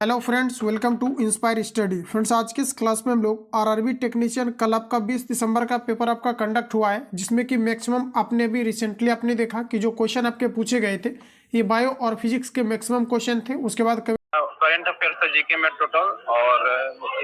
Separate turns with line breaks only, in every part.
Hello friends, welcome to inspire study. Friends, आज के इस क्लास में हम लोग आरआरबी टेक्नीशियन कल आपका 20 दिसंबर का पेपर आपका कंडक्ट हुआ है, जिसमें कि मैक्सिमम आपने भी रिसेंटली आपने देखा कि जो क्वेश्चन आपके पूछे गए थे ये बायो और फिजिक्स के मैक्सिमम क्वेश्चन थे। उसके बाद
करंट अफेयर्स था, जीके में टोटल, और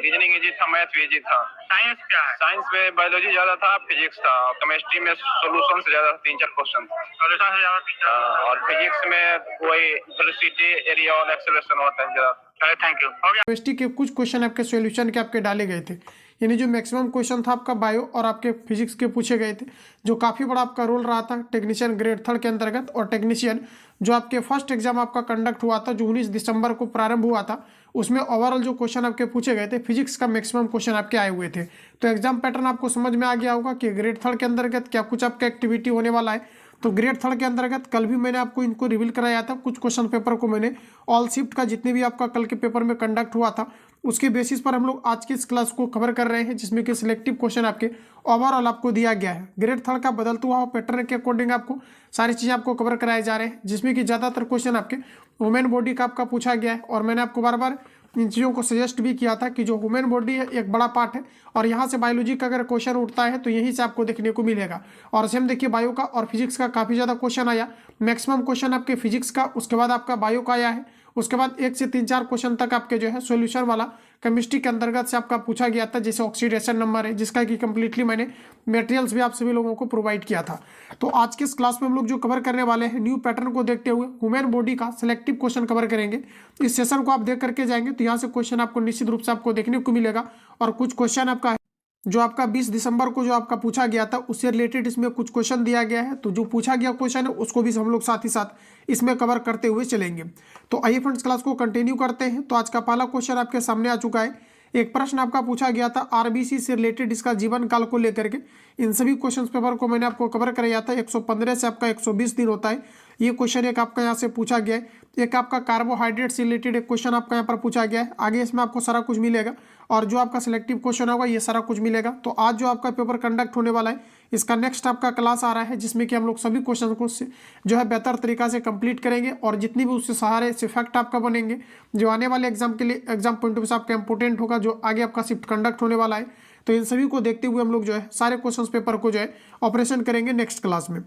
रीजनिंग इजी था, मैथ भी इजी था। साइंस क्या है? साइंस में बायोलॉजी ज्यादा था, फिजिक्स था, केमिस्ट्री में सोल्यूशन से ज्यादा 3-4 क्वेश्चन था, सोल्यूशन से ज्यादा और फिजिक्स में वही वेलोसिटी, एरिया और एक्सेलरेशन होता है ज्यादा। Thank you.
केमिस्ट्री के कुछ क्वेश्चन आपके सॉल्यूशन के आपके डाले गए थे, यानी जो मैक्सिमम क्वेश्चन था आपका बायो और आपके फिजिक्स के पूछे गए थे, जो काफ़ी बड़ा आपका रोल रहा था टेक्नीशियन ग्रेड 3 के अंतर्गत। और टेक्नीशियन जो आपके फर्स्ट एग्जाम आपका कंडक्ट हुआ था, जो 19 दिसंबर को प्रारंभ हुआ था, उसमें ओवरऑल जो क्वेश्चन आपके पूछे गए थे फिजिक्स का मैक्सिमम क्वेश्चन आपके आए हुए थे। तो एग्जाम पैटर्न आपको समझ में आ गया होगा कि ग्रेड 3 के अंतर्गत क्या कुछ आपका एक्टिविटी होने वाला है। तो ग्रेड 3 के अंतर्गत कल भी मैंने आपको इनको रिवील कराया था, कुछ क्वेश्चन पेपर को मैंने ऑल शिफ्ट का जितने भी आपका कल के पेपर में कंडक्ट हुआ था उसके बेसिस पर हम लोग आज की इस क्लास को कवर कर रहे हैं, जिसमें कि सिलेक्टिव क्वेश्चन आपके ओवरऑल आपको दिया गया है। ग्रेड 3 का बदलता हुआ पैटर्न के अकॉर्डिंग आपको सारी चीज़ें आपको कवर कराए जा रहे हैं, जिसमें कि ज़्यादातर क्वेश्चन आपके वुमेन बॉडी का आपका पूछा गया है। और मैंने आपको बार बार इन चीज़ों को सजेस्ट भी किया था कि जो ह्यूमन बॉडी है एक बड़ा पार्ट है, और यहाँ से बायोलॉजी का अगर क्वेश्चन उठता है तो यहीं से आपको देखने को मिलेगा। और सेम देखिए, बायो का और फिजिक्स का काफ़ी ज़्यादा क्वेश्चन आया। मैक्सिमम क्वेश्चन आपके फिजिक्स का, उसके बाद आपका बायो का आया है, उसके बाद 1 से 3-4 क्वेश्चन तक आपके जो है सॉल्यूशन वाला केमिस्ट्री के अंतर्गत से आपका पूछा गया था, जैसे ऑक्सीडेशन नंबर है, जिसका कि कंप्लीटली मैंने मटेरियल्स भी आप सभी लोगों को प्रोवाइड किया था। तो आज के इस क्लास में हम लोग जो कवर करने वाले हैं, न्यू पैटर्न को देखते हुए ह्यूमन बॉडी का सिलेक्टिव क्वेश्चन कवर करेंगे। इस सेशन को आप देख करके जाएंगे तो यहाँ से क्वेश्चन आपको निश्चित रूप से आपको देखने को मिलेगा। और कुछ क्वेश्चन आपका जो आपका 20 दिसंबर को जो आपका पूछा गया था उससे रिलेटेड इसमें कुछ क्वेश्चन दिया गया है, तो जो पूछा गया क्वेश्चन है उसको भी हम लोग साथ ही साथ इसमें कवर करते हुए चलेंगे। तो आइए फ्रेंड्स, क्लास को कंटिन्यू करते हैं। तो आज का पहला क्वेश्चन आपके सामने आ चुका है। एक प्रश्न आपका पूछा गया था आरबीसी से रिलेटेड, इसका जीवन काल को लेकर के। इन सभी क्वेश्चन पेपर को मैंने आपको कवर कराया था। 115 से आपका 120 दिन होता है। ये क्वेश्चन एक आपका यहाँ से पूछा गया है। एक आपका कार्बोहाइड्रेट से रिलेटेड एक क्वेश्चन आपका यहाँ पर पूछा गया है। आगे इसमें आपको सारा कुछ मिलेगा, और जो आपका सिलेक्टिव क्वेश्चन होगा ये सारा कुछ मिलेगा। तो आज जो आपका पेपर कंडक्ट होने वाला है, इसका नेक्स्ट आपका क्लास आ रहा है, जिसमें कि हम लोग सभी क्वेश्चन को जो है बेहतर तरीका से कंप्लीट करेंगे, और जितनी भी उससे सहारे से फैक्ट आपका बनेंगे जो आने वाले एग्जाम के लिए एग्जाम पॉइंट ऑफ से आपका इंपोर्टेंट होगा, जो आगे आपका शिफ्ट कंडक्ट होने वाला है। तो इन सभी को देखते हुए हम लोग जो है सारे क्वेश्चन पेपर को जो है ऑपरेशन करेंगे नेक्स्ट क्लास में।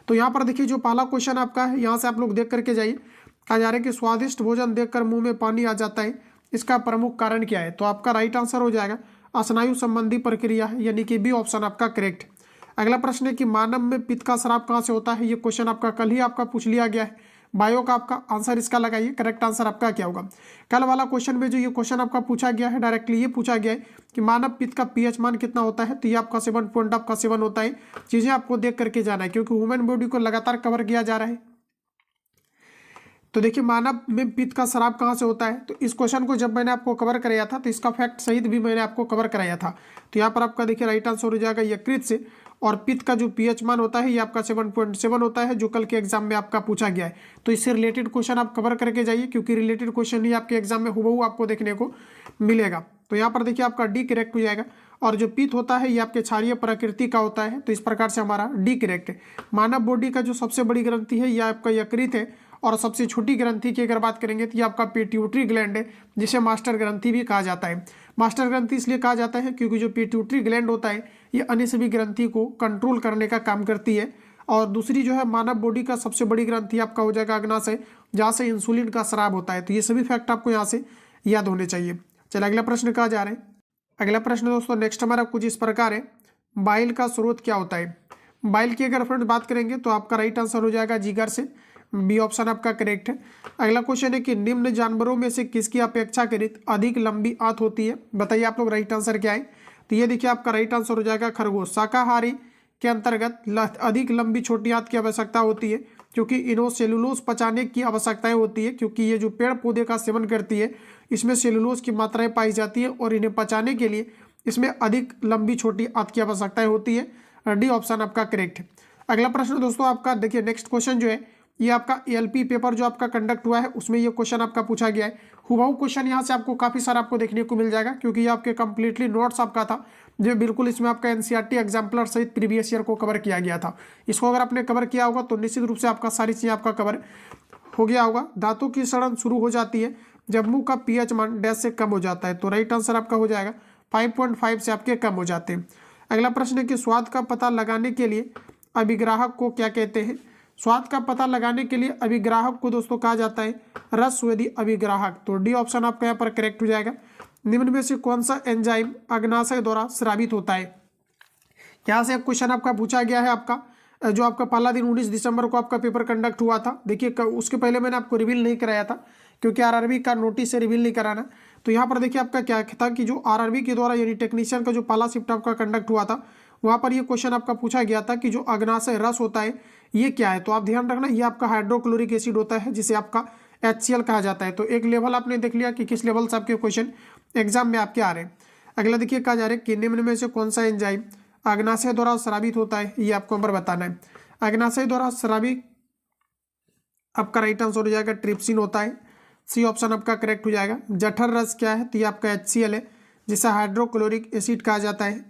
तो यहाँ पर देखिए, जो पहला क्वेश्चन आपका है, यहाँ से आप लोग देख करके जाइए। कहा जा रहा है कि स्वादिष्ट भोजन देखकर मुंह में पानी आ जाता है, इसका प्रमुख कारण क्या है? तो आपका राइट आंसर हो जाएगा स्नायु संबंधी प्रक्रिया है, यानी कि बी ऑप्शन आपका करेक्ट। अगला प्रश्न है कि मानव में पित्त का स्राव कहाँ से होता है? ये क्वेश्चन आपका कल ही आपका पूछ लिया गया है। बायो का आपका आंसर इसका लगाइए, करेक्ट आंसर आपका क्या होगा? कल वाला क्वेश्चन में जो ये क्वेश्चन आपका पूछा गया है, डायरेक्टली ये पूछा गया है कि मानव पित्त का पीएच मान कितना होता है? तो ये आपका 7.7 होता है। चीजें आपको देख करके जाना है, क्योंकि ह्यूमन बॉडी को लगातार कवर किया जा रहा है। तो देखिए, मानव में पित्त का स्राव कहाँ से होता है? तो इस क्वेश्चन को जब मैंने आपको कवर कराया था तो इसका फैक्ट सहित भी मैंने आपको कवर कराया था। तो यहाँ पर आपका देखिए राइट आंसर हो जाएगा यकृत से। और पित्त का जो पीएच मान होता है ये आपका 7.7 होता है, जो कल के एग्जाम में आपका पूछा गया है। तो इससे रिलेटेड क्वेश्चन आप कवर करके जाइए, क्योंकि रिलेटेड क्वेश्चन ही आपके एग्जाम में हुबहू आपको देखने को मिलेगा। तो यहाँ पर देखिए आपका डी करेक्ट हो जाएगा। और जो पित्त होता है ये आपके क्षारीय प्रकृति का होता है, तो इस प्रकार से हमारा डी करेक्ट है। मानव बॉडी का जो सबसे बड़ी ग्रंथि है ये आपका यकृत है, और सबसे छोटी ग्रंथि की अगर बात करेंगे तो ये आपका पिट्यूटरी ग्लैंड है, जिसे मास्टर ग्रंथि भी कहा जाता है। मास्टर ग्रंथि इसलिए कहा जाता है क्योंकि जो पिट्यूटरी ग्लैंड होता है ये अन्य सभी ग्रंथि को कंट्रोल करने का काम करती है। और दूसरी जो है मानव बॉडी का सबसे बड़ी ग्रंथि आपका हो जाएगा अग्नाशय, जहाँ से इंसुलिन का स्राव होता है। तो ये सभी फैक्ट आपको यहाँ से याद होने चाहिए। चलिए अगला प्रश्न कहा जा रहा है। अगला प्रश्न दोस्तों नेक्स्ट हमारा कुछ इस प्रकार है, बाइल का स्रोत क्या होता है? बाइल की अगर फ्रेंड बात करेंगे तो आपका राइट आंसर हो जाएगा जिगर से, बी ऑप्शन आपका करेक्ट है। अगला क्वेश्चन है कि निम्न जानवरों में से किसकी अपेक्षाकृत अधिक लंबी आंत होती है? बताइए आप लोग राइट आंसर क्या है? तो ये देखिए आपका राइट आंसर हो जाएगा खरगोश। शाकाहारी के अंतर्गत अधिक लंबी छोटी आंत की आवश्यकता होती है, क्योंकि इन्हें सेलुलोज पचाने की आवश्यकताएं होती है, क्योंकि ये जो पेड़ पौधे का सेवन करती है इसमें सेलुलोज की मात्राएं पाई जाती है, और इन्हें पचाने के लिए इसमें अधिक लंबी छोटी आंत की आवश्यकताएं होती है। डी ऑप्शन आपका करेक्ट है। अगला प्रश्न दोस्तों आपका देखिए, नेक्स्ट क्वेश्चन जो है ये आपका एलपी पेपर जो आपका कंडक्ट हुआ है उसमें ये क्वेश्चन आपका पूछा गया है। हुबहू क्वेश्चन यहाँ से आपको काफ़ी सारा आपको देखने को मिल जाएगा, क्योंकि ये आपके कंप्लीटली नोट्स आपका था, जो बिल्कुल इसमें आपका एनसीईआरटी एग्जाम्पलर सहित प्रीवियस ईयर को कवर किया गया था। इसको अगर आपने कवर किया होगा तो निश्चित रूप से आपका सारी चीज़ें आपका कवर हो गया होगा। दांतों की सड़न शुरू हो जाती है जब मुंह का पीएच मान डैश से कम हो जाता है। तो राइट आंसर आपका हो जाएगा 5.5 से आपके कम हो जाते हैं। अगला प्रश्न है कि स्वाद का पता लगाने के लिए अभिग्राहक को क्या कहते हैं। स्वाद का पता लगाने के लिए अभिग्राहक को दोस्तों कहा जाता है रसस्वेदी अभिग्राहक। तो डी ऑप्शन आपका यहाँ पर करेक्ट हो जाएगा। निम्न में से कौन सा एंजाइम अग्नाशय द्वारा स्रावित होता है। यहाँ से एक क्वेश्चन आपका पूछा गया है। आपका जो आपका पहला दिन 19 दिसंबर को आपका पेपर कंडक्ट हुआ था। देखिए उसके पहले मैंने आपको रिवील नहीं कराया था क्योंकि आरआरबी का नोटिस से रिवील नहीं कराना। तो यहाँ पर देखिए आपका क्या था कि जो आरआरबी के द्वारा यानी टेक्नीशियन का जो पहला शिफ्ट आपका कंडक्ट हुआ था वहाँ पर ये क्वेश्चन आपका पूछा गया था कि जो अग्नाशय रस होता है ये क्या है। तो आप ध्यान रखना ये आपका हाइड्रोक्लोरिक एसिड होता है जिसे आपका HCl कहा जाता है। तो एक लेवल आपने देख लिया कि किस लेवल से आपके क्वेश्चन एग्जाम में आपके आ रहे हैं। अगला देखिए कहा जा रहा है कि निम्न में से कौन सा एंजाइम अग्नाशय द्वारा स्रावित होता है, ये आपको नंबर बताना है। अग्नाशय द्वारा स्रावित आपका राइट आंसर हो जाएगा ट्रिप्सिन होता है। सी ऑप्शन आपका करेक्ट हो जाएगा। जठर रस क्या है, तो ये आपका HCl है जिसे हाइड्रोक्लोरिक एसिड कहा जाता है।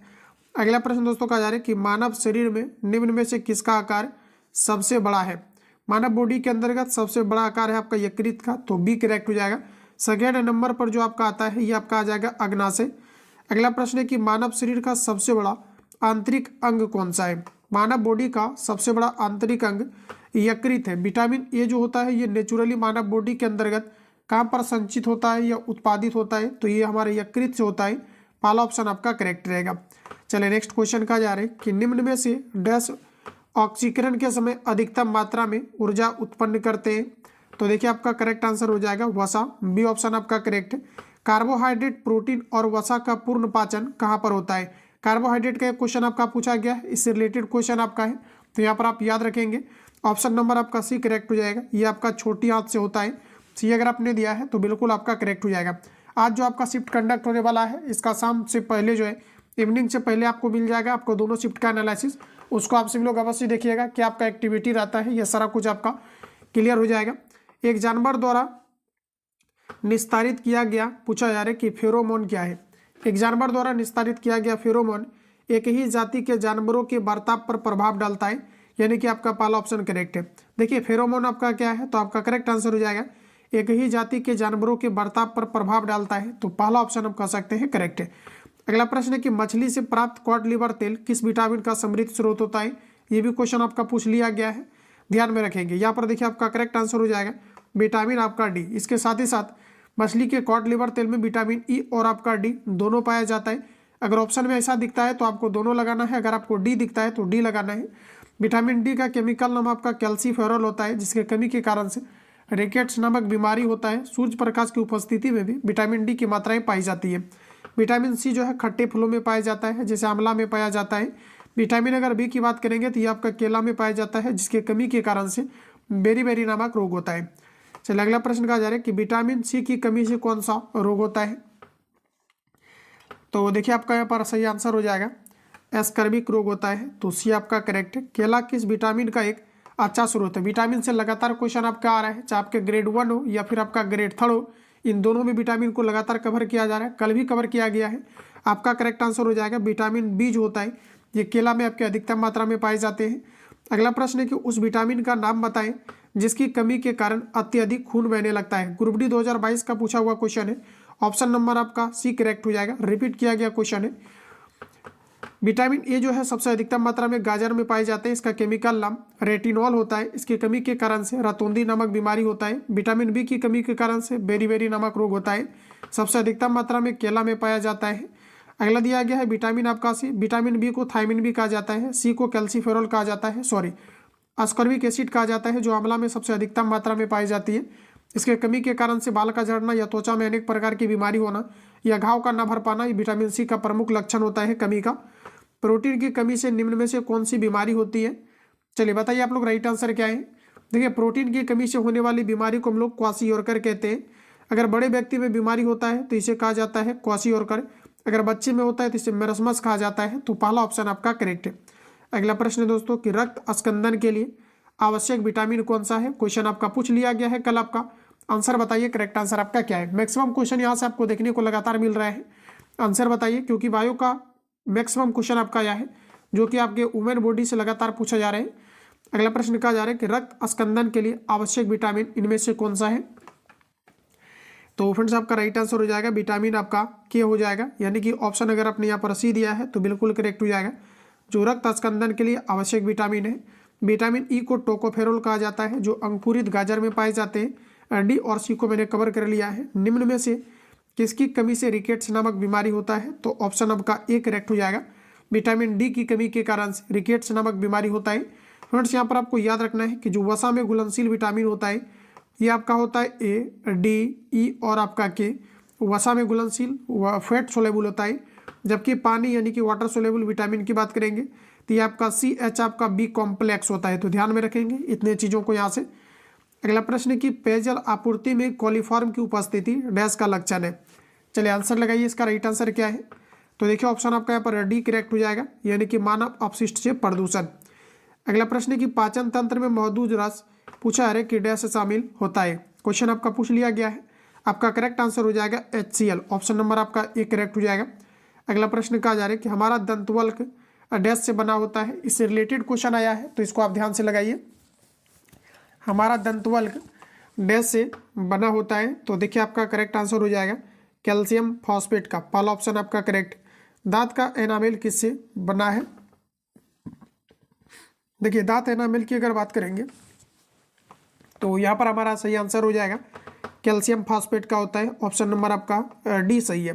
अगला प्रश्न दोस्तों कहा जा रहा है कि मानव शरीर में निम्न में से किसका आकार सबसे बड़ा है। मानव बॉडी के अंतर्गत सबसे बड़ा आकार है आपका यकृत का, तो बी करेक्ट हो जाएगा। सेकेंड नंबर पर जो आपका आता है ये आपका आ जाएगा अग्नाशय। अगला प्रश्न है कि मानव शरीर का सबसे बड़ा आंतरिक अंग कौन सा है। मानव बॉडी का सबसे बड़ा आंतरिक अंग यकृत है। विटामिन ए जो होता है ये नेचुरली मानव बॉडी के अंतर्गत कहाँ पर संचित होता है या उत्पादित होता है, तो ये हमारे यकृत से होता है। पहला ऑप्शन आपका करेक्ट रहेगा। चलिए नेक्स्ट क्वेश्चन का जा रहे हैं कि निम्न में से डैश ऑक्सीकरण के समय अधिकतम मात्रा में ऊर्जा उत्पन्न करते हैं। तो देखिए आपका करेक्ट आंसर हो जाएगा वसा। बी ऑप्शन आपका करेक्ट है। कार्बोहाइड्रेट, प्रोटीन और वसा का पूर्ण पाचन कहाँ पर होता है। कार्बोहाइड्रेट का एक क्वेश्चन आपका पूछा गया है, इससे रिलेटेड क्वेश्चन आपका है, तो यहाँ पर आप याद रखेंगे ऑप्शन नंबर आपका सी करेक्ट हो जाएगा। ये आपका छोटी आंत से होता है। सी अगर आपने दिया है तो बिल्कुल आपका करेक्ट हो जाएगा। आज जो आपका शिफ्ट कंडक्ट होने वाला है इसका शाम से पहले जो है इवनिंग से पहले आपको मिल जाएगा आपको दोनों शिफ्ट का एनालिसिस। उसको आप सभी लोग अवश्य देखिएगा कि आपका एक्टिविटी रहता है, यह सारा कुछ आपका क्लियर हो जाएगा। एक जानवर द्वारा निस्तारित किया गया पूछा जा रहा है कि फेरोमोन क्या है। एक जानवर द्वारा निस्तारित किया गया फेरोमोन एक ही जाति के जानवरों के बर्ताव पर प्रभाव डालता है, यानी कि आपका पहला ऑप्शन करेक्ट है। देखिए फेरोमोन आपका क्या है, तो आपका करेक्ट आंसर हो जाएगा एक ही जाति के जानवरों के बर्ताव पर प्रभाव डालता है, तो पहला ऑप्शन हम कह सकते हैं करेक्ट है। अगला प्रश्न है कि मछली से प्राप्त कॉड लिवर तेल किस विटामिन का समृद्ध स्रोत होता है। ये भी क्वेश्चन आपका पूछ लिया गया है, ध्यान में रखेंगे। यहाँ पर देखिए आपका करेक्ट आंसर हो जाएगा विटामिन आपका डी। इसके साथ ही साथ मछली के कॉड लिवर तेल में विटामिन ई और आपका डी दोनों पाया जाता है। अगर ऑप्शन में ऐसा दिखता है तो आपको दोनों लगाना है, अगर आपको डी दिखता है तो डी लगाना है। विटामिन डी का केमिकल नाम आपका कैल्सीफेरॉल होता है, जिसके कमी के कारण से रिकेट्स नामक बीमारी होता है। सूर्य प्रकाश की उपस्थिति में भी विटामिन डी की मात्राएं पाई जाती है। विटामिन सी जो है खट्टे फलों में पाया जाता है, जैसे आंवला में पाया जाता है। विटामिन अगर बी की बात करेंगे तो ये आपका केला में पाया जाता है, जिसके कमी के कारण से बेरी नामक रोग होता है। चलिए अगला प्रश्न कहा जा रहा है कि विटामिन सी की कमी से कौन सा रोग होता है। तो देखिए आपका यहाँ पर सही आंसर हो जाएगा एस्कर्बिक रोग होता है, तो सी आपका करेक्ट है। केला किस विटामिन का एक अच्छा स्रोत है। विटामिन से लगातार क्वेश्चन आपका आ रहा है, चाहे आपके ग्रेड 1 हो या फिर आपका ग्रेड 3 हो, इन दोनों में विटामिन को लगातार कवर किया जा रहा है, कल भी कवर किया गया है। आपका करेक्ट आंसर हो जाएगा विटामिन बी जो होता है ये केला में आपके अधिकतम मात्रा में पाए जाते हैं। अगला प्रश्न है कि उस विटामिन का नाम बताएं जिसकी कमी के कारण अत्यधिक खून बहने लगता है। ग्रुप डी 2022 का पूछा हुआ क्वेश्चन है। ऑप्शन नंबर आपका सी करेक्ट हो जाएगा। रिपीट किया गया क्वेश्चन है। विटामिन ए जो है सबसे अधिकतम मात्रा में गाजर में पाए जाते हैं। इसका केमिकल नाम रेटिनॉल होता है। इसकी कमी के कारण से रतौंधी नामक बीमारी होता है। विटामिन बी की कमी के कारण से बेरी नामक रोग होता है। सबसे अधिकतम मात्रा में केला में पाया जाता है। अगला दिया गया है विटामिन आपका सी। विटामिन बी को थायमिन भी कहा जाता है, सी को कैल्सीफेरॉल कहा जाता है, अस्कॉर्बिक एसिड कहा जाता है, जो आंवला में सबसे अधिकतम मात्रा में पाई जाती है। इसके कमी के कारण से बाल का झड़ना या त्वचा में अनेक प्रकार की बीमारी होना या घाव का न भर पाना ये विटामिन सी का प्रमुख लक्षण होता है कमी का। प्रोटीन की कमी से निम्न में से कौन सी बीमारी होती है। चलिए बताइए आप लोग राइट आंसर क्या है। देखिए प्रोटीन की कमी से होने वाली बीमारी को हम लोग क्वाशियोरकर कहते हैं। अगर बड़े व्यक्ति में बीमारी होता है तो इसे कहा जाता है क्वाशियोरकर। अगर बच्चे में होता है तो इसे मेरस्मस कहा जाता है। तो पहला ऑप्शन आपका करेक्ट है। अगला प्रश्न है दोस्तों कि रक्त अस्कंदन के लिए आवश्यक विटामिन कौन सा है। क्वेश्चन आपका पूछ लिया गया है कल आपका। आंसर बताइए करेक्ट आंसर आपका क्या है। मैक्सिमम क्वेश्चन यहाँ से आपको देखने को लगातार मिल रहा है। आंसर बताइए, क्योंकि बायो का मैक्सिमम क्वेश्चन आपका यह है जो कि आपके वुमेन बॉडी से लगातार पूछा जा रहा है। अगला प्रश्न कहा जा रहा है कि रक्त अस्कंदन के लिए आवश्यक विटामिन इनमें से कौन सा है। तो फ्रेंड्स आपका राइट आंसर हो जाएगा विटामिन आपका के हो जाएगा, यानी कि ऑप्शन अगर आपने यहाँ पर सी दिया है तो बिल्कुल करेक्ट हो जाएगा। जो रक्त स्कंदन के लिए आवश्यक विटामिन है। विटामिन ई को टोकोफेरोल कहा जाता है, जो अंकुरित गाजर में पाए जाते हैं। डी और सी को मैंने कवर कर लिया है। निम्न में से किसकी कमी से रिकेट्स नामक बीमारी होता है, तो ऑप्शन आपका ए करेक्ट हो जाएगा। विटामिन डी की कमी के कारण से रिकेट्स नामक बीमारी होता है। फ्रेंड्स यहाँ पर आपको याद रखना है कि जो वसा में घुलनशील विटामिन होता है ये आपका होता है ए, डी, ई और आपका के। वसा में घुलनशील फैट सोलेबल होता है, जबकि पानी यानी कि वाटर सोलेबल विटामिन की बात करेंगे तो ये आपका सी एच आपका बी कॉम्प्लेक्स होता है। तो ध्यान में रखेंगे इतने चीज़ों को यहाँ से। अगला प्रश्न की पेयजल आपूर्ति में कोलिफॉर्म की उपस्थिति डैश का लक्षण है। चलिए आंसर लगाइए, इसका राइट आंसर क्या है। तो देखिए ऑप्शन आपका यहाँ पर डी करेक्ट हो जाएगा, यानी कि मानव अपशिष्ट से प्रदूषण। अगला प्रश्न की पाचन तंत्र में मौजूद रस पूछा है कि डैश शामिल होता है। क्वेश्चन आपका पूछ लिया गया है, आपका करेक्ट आंसर हो जाएगा HCl। ऑप्शन नंबर आपका ए करेक्ट हो जाएगा। अगला प्रश्न कहा जा रहा है कि हमारा दंतवल्क डैश से बना होता है। इससे रिलेटेड क्वेश्चन आया है, तो इसको आप ध्यान से लगाइए। हमारा दंतवल्क डैश से बना होता है, तो देखिए आपका करेक्ट आंसर हो जाएगा कैल्शियम फॉस्फेट का। पहला ऑप्शन आपका करेक्ट। दांत का एनामेल किससे बना है। देखिए दांत एनामेल की अगर बात करेंगे तो यहाँ पर हमारा सही आंसर हो जाएगा कैल्शियम फॉस्फेट का होता है। ऑप्शन नंबर आपका डी सही है।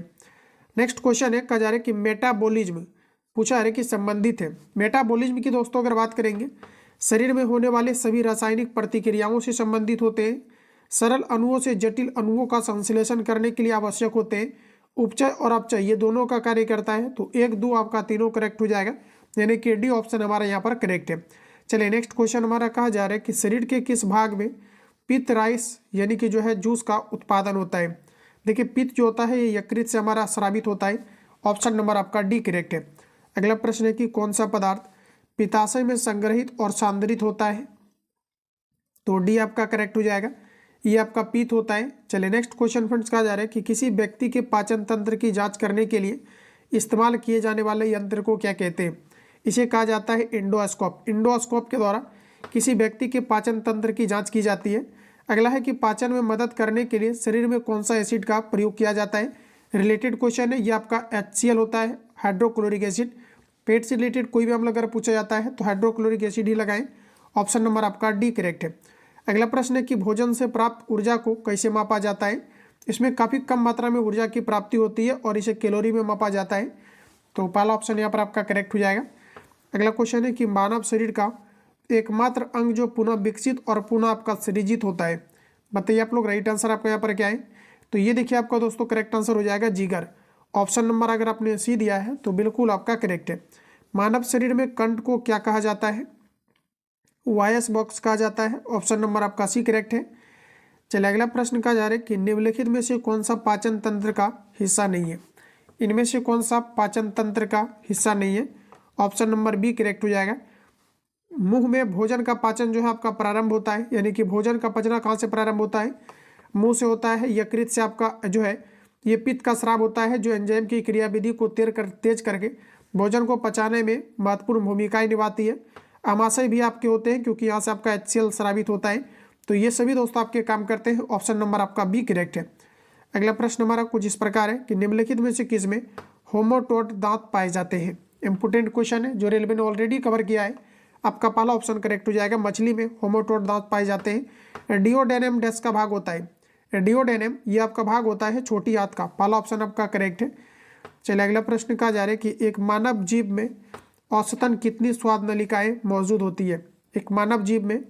नेक्स्ट क्वेश्चन है, कहा जा रहा है कि मेटाबॉलिज्म पूछा है कि संबंधित है। मेटाबॉलिज्म की दोस्तों अगर बात करेंगे शरीर में होने वाले सभी रासायनिक प्रतिक्रियाओं से संबंधित होते हैं। सरल अणुओं से जटिल अणुओं का संश्लेषण करने के लिए आवश्यक होते हैं। उपचय और अपचय ये दोनों का कार्य करता है। तो 1, 2 आपका तीनों करेक्ट हो जाएगा, यानी कि डी ऑप्शन हमारा यहाँ पर करेक्ट है। चलिए नेक्स्ट क्वेश्चन हमारा कहा जा रहा है कि शरीर के किस भाग में पित्त राइस यानी कि जो है जूस का उत्पादन होता है। देखिए पित्त जो होता है ये यकृत से हमारा स्रावित होता है। ऑप्शन नंबर आपका डी करेक्ट है। अगला प्रश्न है कि कौन सा पदार्थ पित्ताशय में संग्रहित और सांद्रित होता है, तो डी आपका करेक्ट हो जाएगा, ये आपका पित्त होता है। चलिए नेक्स्ट क्वेश्चन फ्रेंड्स कहा जा रहा है कि किसी व्यक्ति के पाचन तंत्र की जांच करने के लिए इस्तेमाल किए जाने वाले यंत्र को क्या कहते हैं। इसे कहा जाता है इंडोस्कोप। इंडोस्कोप के द्वारा किसी व्यक्ति के पाचन तंत्र की जांच की जाती है। अगला है कि पाचन में मदद करने के लिए शरीर में कौन सा एसिड का प्रयोग किया जाता है। रिलेटेड क्वेश्चन है, ये आपका HCl होता है, हाइड्रोक्लोरिक एसिड। पेट से रिलेटेड कोई भी अम्ल अगर पूछा जाता है तो हाइड्रोक्लोरिक एसिड ही लगाएं। ऑप्शन नंबर आपका डी करेक्ट है। अगला प्रश्न है कि भोजन से प्राप्त ऊर्जा को कैसे मापा जाता है। इसमें काफ़ी कम मात्रा में ऊर्जा की प्राप्ति होती है और इसे कैलोरी में मापा जाता है। तो पहला ऑप्शन यहाँ पर आपका करेक्ट हो जाएगा। अगला क्वेश्चन है कि मानव शरीर का एकमात्र अंग जो पुनः विकसित और पुनः आपका सृजित होता है, बताइए आप लोग। राइट आंसर आपका यहाँ पर क्या है, तो ये देखिए आपका दोस्तों करेक्ट आंसर हो जाएगा जिगर। ऑप्शन नंबर अगर आपने सी दिया है तो बिल्कुल आपका करेक्ट है। मानव शरीर में कंठ को क्या कहा जाता है, वायस बॉक्स कहा जाता है। ऑप्शन नंबर आपका सी करेक्ट है। चलिए अगला प्रश्न कहा जा रहा है कि निम्नलिखित में से कौन सा पाचन तंत्र का हिस्सा नहीं है। इनमें से कौन सा पाचन तंत्र का हिस्सा नहीं है। ऑप्शन नंबर बी करेक्ट हो जाएगा। मुंह में भोजन का पाचन जो है आपका प्रारंभ होता है, यानी कि भोजन का पचना कहाँ से प्रारंभ होता है, मुंह से होता है। यकृत से आपका जो है ये पित्त का स्राव होता है, जो एंजाइम की क्रियाविधि को तेज करके भोजन को पचाने में महत्वपूर्ण भूमिकाएं निभाती है। आमाशय भी आपके होते हैं क्योंकि यहाँ से आपका HCl स्रावित होता है। तो ये सभी दोस्तों आपके काम करते हैं। ऑप्शन नंबर आपका बी करेक्ट है। अगला प्रश्न हमारा कुछ इस प्रकार है कि निम्नलिखित में से किस में होमोटोट दांत पाए जाते हैं। इंपोर्टेंट क्वेश्चन है जो रेलवे ने ऑलरेडी कवर किया है। आपका पहला ऑप्शन करेक्ट हो जाएगा, मछली में होमोटोट दांत पाए जाते हैं। डिओडेनम डैश का भाग होता है। डिओडेनम ये आपका भाग होता है छोटी आंत का। पहला ऑप्शन आपका करेक्ट है। चलिए अगला प्रश्न कहा जा रहा है कि एक मानव जीभ में औसतन कितनी स्वाद नलिकाएं मौजूद होती है। एक मानव जीभ में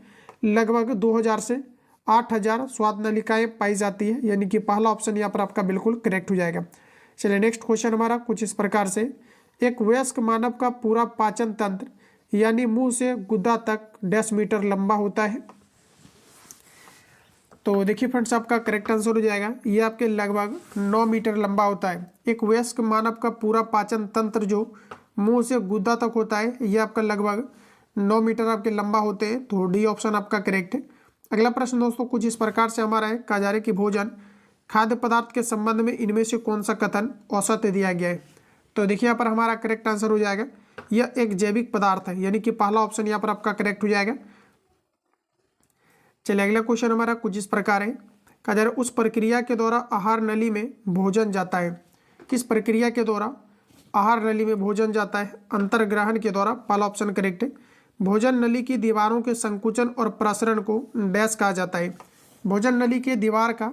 लगभग 2000 से 8000 स्वाद नलिकाएं पाई जाती है, यानी कि पहला ऑप्शन यहाँ पर आपका बिल्कुल करेक्ट हो जाएगा। चलिए नेक्स्ट क्वेश्चन हमारा कुछ इस प्रकार से, एक वयस्क मानव का पूरा पाचन तंत्र यानी मुंह से गुदा तक 10 मीटर लंबा होता है। तो देखिए फ्रेंड्स आपका करेक्ट आंसर हो जाएगा, ये आपके लगभग 9 मीटर लंबा होता है। एक वयस्क मानव का पूरा पाचन तंत्र जो मुंह से गुदा तक होता है ये आपका लगभग 9 मीटर आपके लंबा होते हैं। तो डी ऑप्शन आपका करेक्ट है। अगला प्रश्न दोस्तों कुछ इस प्रकार से हमारा है, कहा जा रहा है कि भोजन खाद्य पदार्थ के संबंध में इनमें से कौन सा कथन औसत दिया गया है। तो देखिए यहाँ पर हमारा करेक्ट आंसर हो जाएगा, यह एक जैविक पदार्थ है, यानी कि पहला ऑप्शन यहाँ पर आपका करेक्ट हो जाएगा। चलिए अगला क्वेश्चन हमारा कुछ इस प्रकार है कहा जा रहा है उस प्रक्रिया के द्वारा आहार नली में भोजन जाता है। किस प्रक्रिया के द्वारा आहार नली में भोजन जाता है? अंतर्ग्रहण के द्वारा, पहला ऑप्शन करेक्ट है। भोजन नली की दीवारों के संकुचन और प्रसरण को डैश कहा जाता है। भोजन नली के दीवार का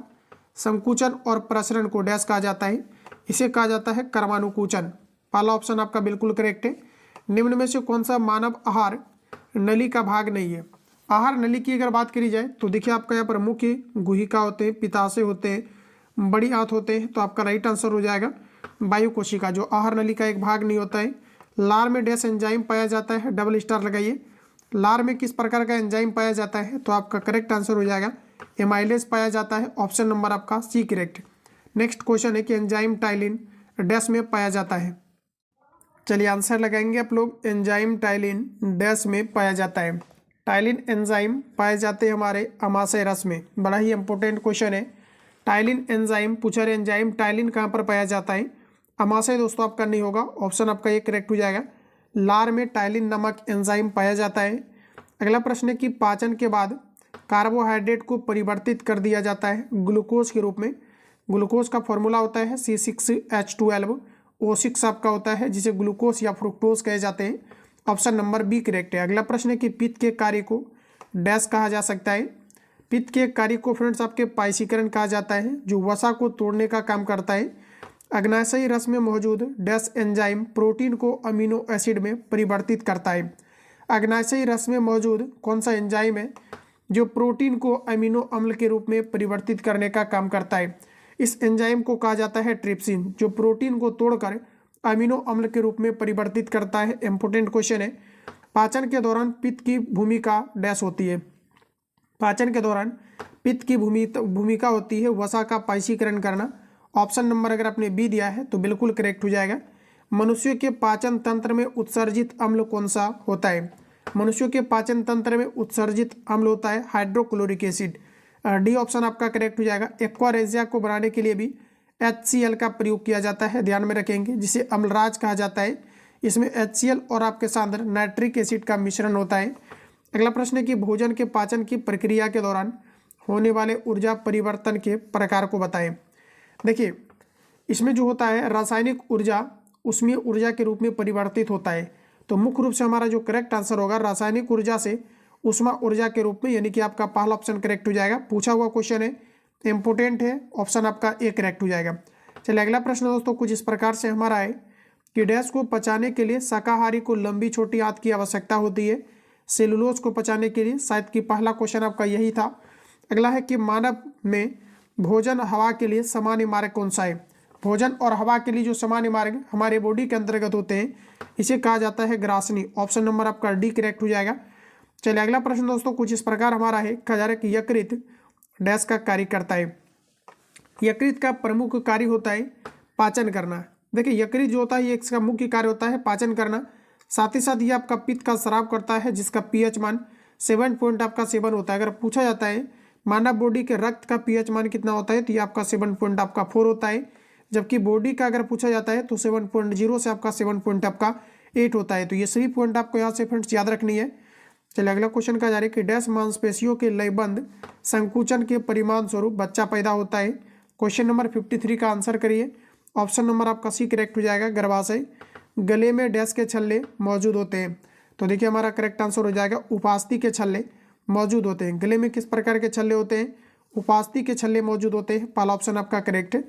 संकुचन और प्रसरण को डैश कहा जाता है, इसे कहा जाता है कर्मानुकुचन। पहला ऑप्शन आपका बिल्कुल करेक्ट है। निम्न में से कौन सा मानव आहार नली का भाग नहीं है? आहार नली की अगर बात करी जाए तो देखिए आपका यहाँ पर मुख्य गुहिका होते हैं, पित्ताशय होते हैं, बड़ी आंत होते हैं, तो आपका राइट आंसर हो जाएगा वायु कोशिका, जो आहार नली का एक भाग नहीं होता है। लार में डैश एंजाइम पाया जाता है, डबल स्टार लगाइए। लार में किस प्रकार का एंजाइम पाया जाता है? तो आपका करेक्ट आंसर हो जाएगा एमाइलेज पाया जाता है, ऑप्शन नंबर आपका सी करेक्ट। नेक्स्ट क्वेश्चन है कि एंजाइम टाइलिन डैश में पाया जाता है। चलिए आंसर लगाएंगे आप लोग। एंजाइम टाइलिन डैश में पाया जाता है। टाइलिन एंजाइम पाए जाते हैं हमारे अमाशय रस में। बड़ा ही इंपॉर्टेंट क्वेश्चन है। टाइलिन एंजाइम पूछा रहे, एंजाइम टाइलिन कहाँ पर पाया जाता है? अमाशय दोस्तों आपका नहीं होगा, ऑप्शन आपका ये करेक्ट हो जाएगा। लार में टाइलिन नामक एंजाइम पाया जाता है। अगला प्रश्न है कि पाचन के बाद कार्बोहाइड्रेट को परिवर्तित कर दिया जाता है ग्लूकोज के रूप में। ग्लूकोज का फॉर्मूला होता है C6H12, O6 आपका होता है, जिसे ग्लूकोज या फ्रुक्टोज कहे जाते हैं, ऑप्शन नंबर बी करेक्ट है। अगला प्रश्न है कि पित्त के कार्य को डैश कहा जा सकता है। पित्त के कार्य को फ्रेंड्स आपके पाइसीकरण कहा जाता है, जो वसा को तोड़ने का काम करता है। अग्नाशयी रस में मौजूद डैश एंजाइम प्रोटीन को अमीनो एसिड में परिवर्तित करता है। अग्नाशयी रस में मौजूद कौन सा एंजाइम है जो प्रोटीन को अमीनो अम्ल के रूप में परिवर्तित करने का काम करता है? इस एंजाइम को कहा जाता है ट्रिप्सिन, जो प्रोटीन को तोड़कर अमीनो अम्ल के रूप में परिवर्तित करता है। इंपॉर्टेंट क्वेश्चन है। पाचन के दौरान पित्त की भूमिका डैश होती है। पाचन के दौरान पित्त की भूमिका होती है वसा का पाइसीकरण करना। ऑप्शन नंबर अगर आपने बी दिया है तो बिल्कुल करेक्ट हो जाएगा। मनुष्य के पाचन तंत्र में उत्सर्जित अम्ल कौन सा होता है? मनुष्यों के पाचन तंत्र में उत्सर्जित अम्ल होता है हाइड्रोक्लोरिक एसिड। डी ऑप्शन आपका करेक्ट हो जाएगा। एक्वारेजिया को बनाने के लिए भी HCl का प्रयोग किया जाता है, ध्यान में रखेंगे, जिसे अम्लराज कहा जाता है। इसमें HCl और आपके साथ नाइट्रिक एसिड का मिश्रण होता है। अगला प्रश्न है कि भोजन के पाचन की प्रक्रिया के दौरान होने वाले ऊर्जा परिवर्तन के प्रकार को बताएं। देखिए इसमें जो होता है रासायनिक ऊर्जा उसमें ऊर्जा के रूप में परिवर्तित होता है। तो मुख्य रूप से हमारा जो करेक्ट आंसर होगा रासायनिक ऊर्जा से उष्मा ऊर्जा के रूप में, यानी कि आपका पहला ऑप्शन करेक्ट हो जाएगा। पूछा हुआ क्वेश्चन है, इंपोर्टेंट है, ऑप्शन आपका ए करेक्ट हो जाएगा। चलिए अगला प्रश्न दोस्तों कुछ इस प्रकार से हमारा है कि डैश को पचाने के लिए शाकाहारी को लंबी छोटी आंत की आवश्यकता होती है। सेलुलोज को पचाने के लिए, शायद कि पहला क्वेश्चन आपका यही था। अगला है कि मानव में भोजन हवा के लिए सामान्य मार्ग कौन सा है? भोजन और हवा के लिए जो सामान्य मार्ग हमारे बॉडी के अंतर्गत होते हैं इसे कहा जाता है ग्रासनी। ऑप्शन नंबर आपका डी करेक्ट हो जाएगा। चलिए अगला प्रश्न दोस्तों कुछ इस प्रकार हमारा है, कहा जा रहा है कि यकृत डैश का कार्य करता है। यकृत का प्रमुख कार्य होता है पाचन करना। देखिए यकृत जो होता है ये इसका मुख्य कार्य होता है पाचन करना। साथ ही साथ ये आपका पित्त का स्राव करता है, जिसका pH मान 7 पॉइंट आपका 7 होता है। अगर पूछा जाता है मानव बॉडी के रक्त का pH मान कितना होता है तो ये आपका 7 पॉइंट आपका 4 होता है। जबकि बॉडी का अगर पूछा जाता है तो 7.0 से आपका 7 पॉइंट आपका 8 होता है। तो ये सभी पॉइंट आपको यहाँ से फ्रेंड्स याद रखनी है। चलिए अगला क्वेश्चन का जा रहा है कि डैश मांसपेशियों के लयबंद संकुचन के परिणाम स्वरूप बच्चा पैदा होता है। क्वेश्चन नंबर 53 का आंसर करिए। ऑप्शन नंबर आपका सी करेक्ट हो जाएगा, गर्भाशय। गले में डैश के छल्ले मौजूद होते हैं। तो देखिए हमारा करेक्ट आंसर हो जाएगा उपास्थि के छल्ले मौजूद होते हैं। गले में किस प्रकार के छल्ले होते हैं? उपास्थि के छल्ले मौजूद होते हैं, पहला ऑप्शन आपका करेक्ट है।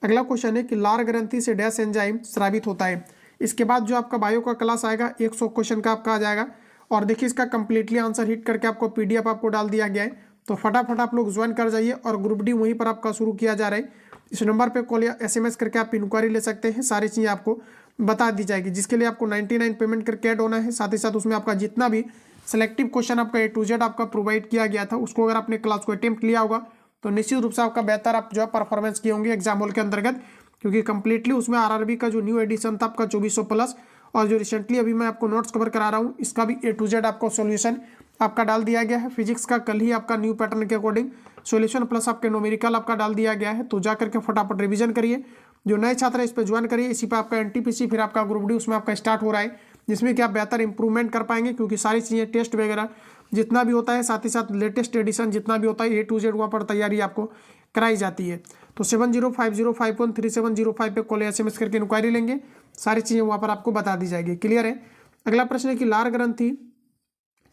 अगला क्वेश्चन है कि लार ग्रंथि से डैश एंजाइम स्रावित होता है। इसके बाद जो आपका बायो का क्लास आएगा 100 क्वेश्चन का आपका आ जाएगा। और देखिए इसका कंप्लीटली आंसर हिट करके आपको PDF आपको डाल दिया गया है। तो फटाफट आप लोग ज्वाइन कर जाइए और ग्रुप डी वहीं पर आपका शुरू किया जा रहा है। इस नंबर पे कॉल या SMS करके आप इंक्वायरी ले सकते हैं, सारी चीज़ें आपको बता दी जाएगी, जिसके लिए आपको 99 पेमेंट करके ऐड होना है। साथ ही साथ उसमें आपका जितना भी सिलेक्टिव क्वेश्चन आपका A to Z आपका प्रोवाइड किया गया था उसको अगर आपने क्लास को अटेम्प्ट लिया होगा तो निश्चित रूप से आपका बेहतर आप जो है परफॉर्मेंस किए होंगे एग्जाम हॉल के अंतर्गत, क्योंकि कंप्लीटली उसमें RRB का जो न्यू एडिशन था आपका 2400+ और जो रिसेंटली अभी मैं आपको नोट्स कवर करा रहा हूँ इसका भी A to Z आपको सॉल्यूशन आपका डाल दिया गया है। फिजिक्स का कल ही आपका न्यू पैटर्न के अकॉर्डिंग सॉल्यूशन प्लस आपके न्यूमेरिकल आपका डाल दिया गया है। तो जा करके फटाफट रिवीजन करिए। जो नए छात्र है इस पर ज्वाइन करिए। इसी पर आपका NTPC फिर आपका ग्रुप डी उसमें आपका स्टार्ट हो रहा है, जिसमें कि आप बेहतर इंप्रूवमेंट कर पाएंगे, क्योंकि सारी चीज़ें टेस्ट वगैरह जितना भी होता है, साथ ही साथ लेटेस्ट एडिशन जितना भी होता है A to Z वहाँ पर तैयारी आपको कराई जाती है। तो 7050513705 पे कॉल या SMS करके इंक्वायरी लेंगे, सारी चीज़ें वहाँ पर आपको बता दी जाएगी। क्लियर है। अगला प्रश्न है कि लार ग्रंथि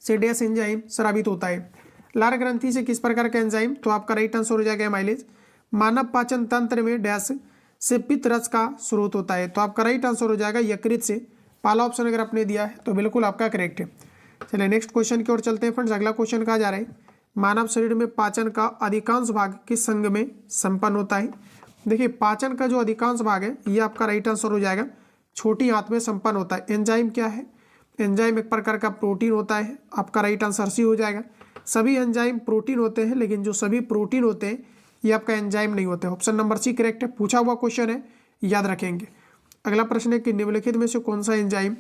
से डैश एंजाइम स्रावित होता है। लार ग्रंथि से किस प्रकार का एंजाइम, तो आपका राइट आंसर हो जाएगा माइलेज। मानव पाचन तंत्र में डैश से पित्त रस का स्रोत होता है, तो आपका राइट आंसर हो जाएगा यकृत से। पहला ऑप्शन अगर आपने दिया है तो बिल्कुल आपका करेक्ट है। चलिए नेक्स्ट क्वेश्चन की ओर चलते हैं फ्रेंड्स। अगला क्वेश्चन कहा जा रहा है मानव शरीर में पाचन का अधिकांश भाग किस अंग में संपन्न होता है। देखिए पाचन का जो अधिकांश भाग है ये आपका राइट आंसर हो जाएगा छोटी आंत में संपन्न होता है। एंजाइम क्या है, एंजाइम एक प्रकार का प्रोटीन होता है, आपका राइट आंसर सी हो जाएगा। सभी एंजाइम प्रोटीन होते हैं, लेकिन जो सभी प्रोटीन होते हैं ये आपका एंजाइम नहीं होते। ऑप्शन नंबर सी करेक्ट है, पूछा हुआ क्वेश्चन है, याद रखेंगे। अगला प्रश्न है कि निम्नलिखित में से कौन सा एंजाइम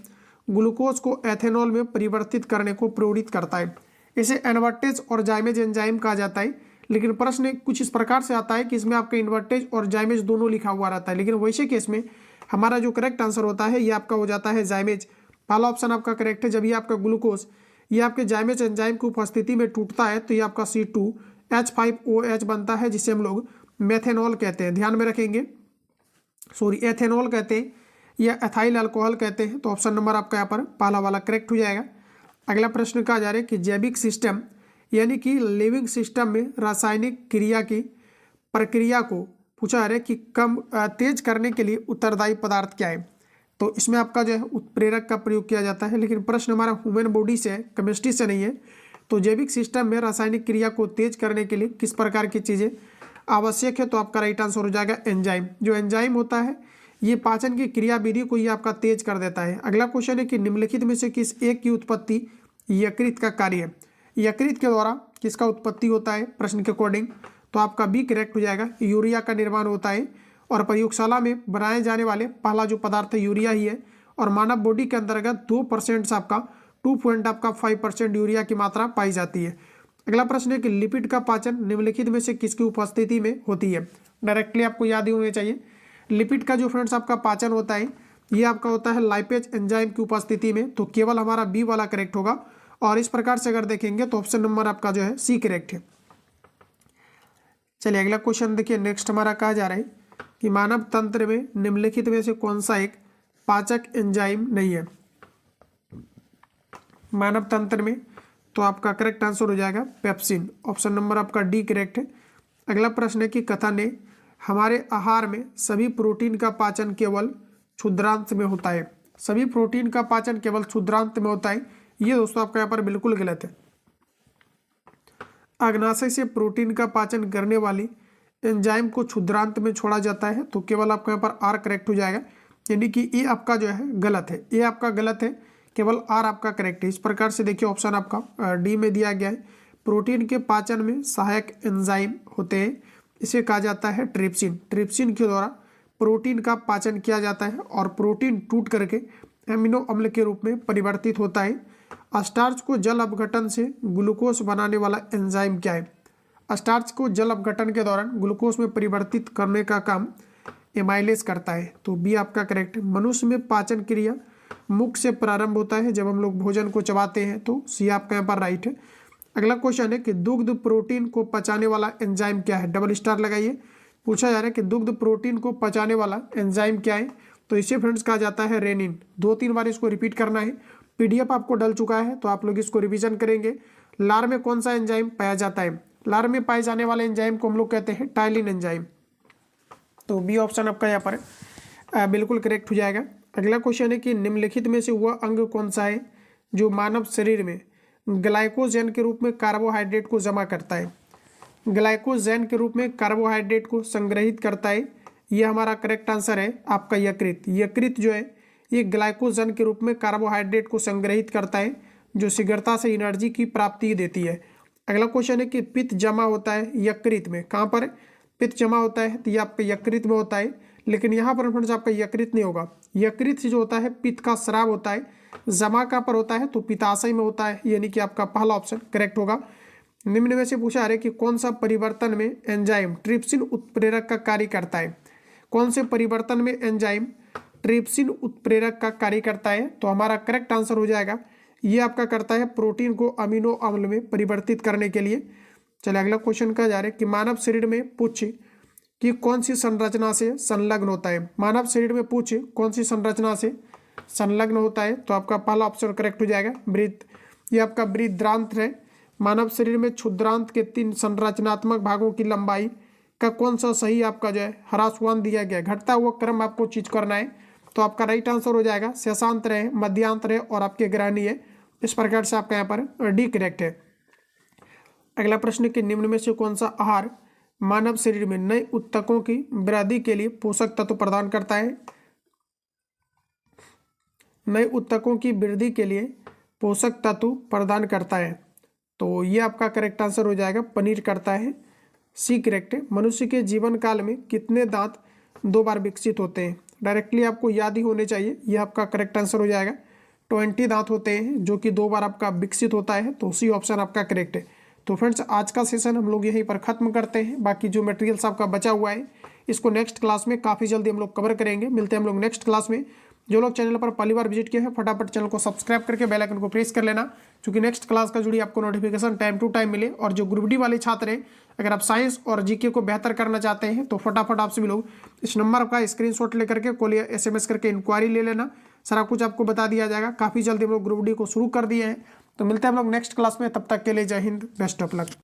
ग्लूकोज को एथेनॉल में परिवर्तित करने को प्रेरित करता है। इसे इन्वर्टेज और जाइमेज एंजाइम कहा जाता है, लेकिन प्रश्न कुछ इस प्रकार से आता है कि इसमें आपका इन्वर्टेज और जाइमेज दोनों लिखा हुआ रहता है, लेकिन वैसे केस में हमारा जो करेक्ट आंसर होता है ये आपका हो जाता है जाइमेज। पहला ऑप्शन आपका करेक्ट है। जब ये आपका ग्लूकोज ये आपके जाइमेज एंजाइम की उपस्थिति में टूटता है तो ये आपका C2H5OH बनता है, जिसे हम लोग मेथेनॉल कहते हैं। ध्यान में रखेंगे, सॉरी एथेनॉल कहते हैं या एथाइल अल्कोहल कहते हैं। तो ऑप्शन नंबर आपका यहाँ पर पहला वाला करेक्ट हो जाएगा। अगला प्रश्न कहा जा रहा है कि जैविक सिस्टम यानी कि लिविंग सिस्टम में रासायनिक क्रिया की प्रक्रिया को पूछा जा रहा है कि कम तेज करने के लिए उत्तरदायी पदार्थ क्या है। तो इसमें आपका जो है उत्प्रेरक का प्रयोग किया जाता है, लेकिन प्रश्न हमारा ह्यूमन बॉडी से है, केमिस्ट्री से नहीं है। तो जैविक सिस्टम में रासायनिक क्रिया को तेज करने के लिए किस प्रकार की चीज़ें आवश्यक है, तो आपका राइट आंसर हो जाएगा एंजाइम। जो एंजाइम होता है ये पाचन की क्रिया विधि को ये आपका तेज कर देता है। अगला क्वेश्चन है कि निम्नलिखित में से किस एक की उत्पत्ति यकृत का कार्य है। यकृत के द्वारा किसका उत्पत्ति होता है प्रश्न के अकॉर्डिंग, तो आपका बी करेक्ट हो जाएगा। यूरिया का निर्माण होता है और प्रयोगशाला में बनाए जाने वाले पहला जो पदार्थ है यूरिया ही है। और मानव बॉडी के अंतर्गत 2% से आपका 2.5% यूरिया की मात्रा पाई जाती है। अगला प्रश्न है कि लिपिड का पाचन निम्नलिखित में से किसकी उपस्थिति में होती है। डायरेक्टली आपको याद ही होना चाहिए। लिपिड का जो फ्रेंड्स आपका पाचन होता है ये आपका होता है लाइपेज एंजाइम की उपस्थिति में, तो केवल हमारा बी वाला करेक्ट होगा। और इस प्रकार से अगर देखेंगे तो ऑप्शन नंबर आपका जो है सी करेक्ट है। चलिए अगला क्वेश्चन देखिए। नेक्स्ट हमारा कहा जा रहा है कि मानव तंत्र में निम्नलिखित में से कौन सा एक पाचक एंजाइम नहीं है मानव तंत्र में, तो आपका करेक्ट आंसर हो जाएगा पेप्सिन। ऑप्शन नंबर आपका डी करेक्ट है। अगला प्रश्न है कि कथन है हमारे आहार में सभी प्रोटीन का पाचन केवल क्षुद्रांत में होता है। सभी प्रोटीन का पाचन केवल क्षुद्रांत में होता है, ये दोस्तों आपका यहाँ पर बिल्कुल गलत है। अग्नाशय से प्रोटीन का पाचन करने वाली एंजाइम को क्षुद्रांत में छोड़ा जाता है, तो केवल आपका यहाँ पर आर करेक्ट हो जाएगा, यानी कि ए आपका जो है गलत है। ए आपका गलत है, केवल आर आपका करेक्ट है। इस प्रकार से देखिए ऑप्शन आपका डी में दिया गया है। प्रोटीन के पाचन में सहायक एंजाइम होते हैं, इसे कहा जाता है ट्रिप्सिन। ट्रिप्सिन के द्वारा प्रोटीन का पाचन किया जाता है और प्रोटीन टूट करके एमिनो अम्ल के रूप में परिवर्तित होता है। स्टार्च को जल अपघटन से ग्लूकोज बनाने वाला एंजाइम क्या है। स्टार्च को जल अपघटन के दौरान ग्लूकोज में परिवर्तित करने का काम एमाइलेज करता है, तो बी आपका करेक्ट है। मनुष्य में पाचन क्रिया मुख से प्रारंभ होता है, जब हम लोग भोजन को चबाते हैं, तो सी आपका यहाँ पर राइट है। अगला क्वेश्चन है कि दुग्ध प्रोटीन को पचाने वाला एंजाइम क्या है। डबल स्टार लगाइए। पूछा जा रहा है कि दुग्ध प्रोटीन को पचाने वाला एंजाइम क्या है, तो इसे फ्रेंड्स कहा जाता है रेनिन। 2-3 बार इसको रिपीट करना है। पीडीएफ आपको डल चुका है, तो आप लोग इसको रिवीजन करेंगे। लार में कौन सा एंजाइम पाया जाता है। लार में पाए जाने वाले एंजाइम को हम लोग कहते हैं टाइलिन एंजाइम, तो बी ऑप्शन आपका यहाँ पर बिल्कुल करेक्ट हो जाएगा। अगला क्वेश्चन है कि निम्नलिखित में से वह अंग कौन सा है जो मानव शरीर में ग्लाइकोजन के रूप में कार्बोहाइड्रेट को जमा करता है। ग्लाइकोजन के रूप में कार्बोहाइड्रेट को संग्रहित करता है, यह हमारा करेक्ट आंसर है आपका यकृत। यकृत जो है ये ग्लाइकोजन के रूप में कार्बोहाइड्रेट को संग्रहित करता है, जो शीघ्रता से एनर्जी की प्राप्ति देती है। अगला क्वेश्चन है कि पित्त जमा होता है यकृत में, कहाँ पर पित्त जमा होता है, तो ये आपके यकृत में होता है, लेकिन यहाँ पर फ्रेंड्स आपका यकृत नहीं होगा। यकृत से जो होता है पित्त का स्राव होता है, जमा कहाँ पर होता है, तो पित्ताशय में होता है, यानी कि आपका पहला ऑप्शन करेक्ट होगा। निम्न में से पूछा जा रहा है कि कौन सा परिवर्तन में एंजाइम ट्रिप्सिन उत्प्रेरक का कार्य करता है। कौन से परिवर्तन में एंजाइम ट्रिप्सिन उत्प्रेरक का कार्य करता है, तो हमारा करेक्ट आंसर हो जाएगा ये आपका करता है प्रोटीन को अमीनो अम्ल में परिवर्तित करने के लिए। चलिए अगला क्वेश्चन कहा जा रहा है कि मानव शरीर में पुच्छ कि कौन सी संरचना से संलग्न होता है। मानव शरीर में पुच्छ कौन सी संरचना से संलग्न होता है, तो आपका पहला ऑप्शन करेक्ट हो जाएगा बृहद। ये आपका बृहदांत्र है। मानव शरीर में क्षुद्रांत के 3 संरचनात्मक भागों की लंबाई का कौन सा सही आपका जो है ह्रासवान दिया गया है। घटता हुआ क्रम आपको चीज करना है, तो आपका राइट आंसर हो जाएगा शेषांतर है, मध्यांतर है और आपके ग्रहणी है। इस प्रकार से आपका यहाँ पर डी करेक्ट है। अगला प्रश्न कि निम्न में से कौन सा आहार मानव शरीर में नए ऊतकों की वृद्धि के लिए पोषक तत्व प्रदान करता है। नए ऊतकों की वृद्धि के लिए पोषक तत्व प्रदान करता है, तो ये आपका करेक्ट आंसर हो जाएगा पनीर करता है। सी करेक्ट है। मनुष्य के जीवन काल में कितने दांत 2 बार विकसित होते हैं। डायरेक्टली आपको याद ही होने चाहिए, ये आपका करेक्ट आंसर हो जाएगा। 20 दांत होते हैं जो कि 2 बार आपका विकसित होता है, तो सी ऑप्शन आपका करेक्ट है। तो फ्रेंड्स आज का सेशन हम लोग यहीं पर ख़त्म करते हैं। बाकी जो मटेरियल्स आपका बचा हुआ है इसको नेक्स्ट क्लास में काफ़ी जल्दी हम लोग कवर करेंगे। मिलते हैं हम लोग नेक्स्ट क्लास में। जो लोग चैनल पर पहली बार विजिट किए हैं फटाफट चैनल को सब्सक्राइब करके बेल आइकन को प्रेस कर लेना, क्योंकि नेक्स्ट क्लास का जुड़ी आपको नोटिफिकेशन टाइम टू टाइम मिले। और जो ग्रुप डी वाले छात्र हैं, अगर आप साइंस और जीके को बेहतर करना चाहते हैं तो फटाफट आप सभी लोग इस नंबर का स्क्रीनशॉट लेकर के कॉल या SMS करके इंक्वायरी ले लेना। सारा कुछ आपको बता दिया जाएगा। काफ़ी जल्दी हम लोग ग्रुप डी को शुरू कर दिए हैं। तो मिलते हैं हम लोग नेक्स्ट क्लास में, तब तक के लिए जय हिंद, बेस्ट ऑफ लक।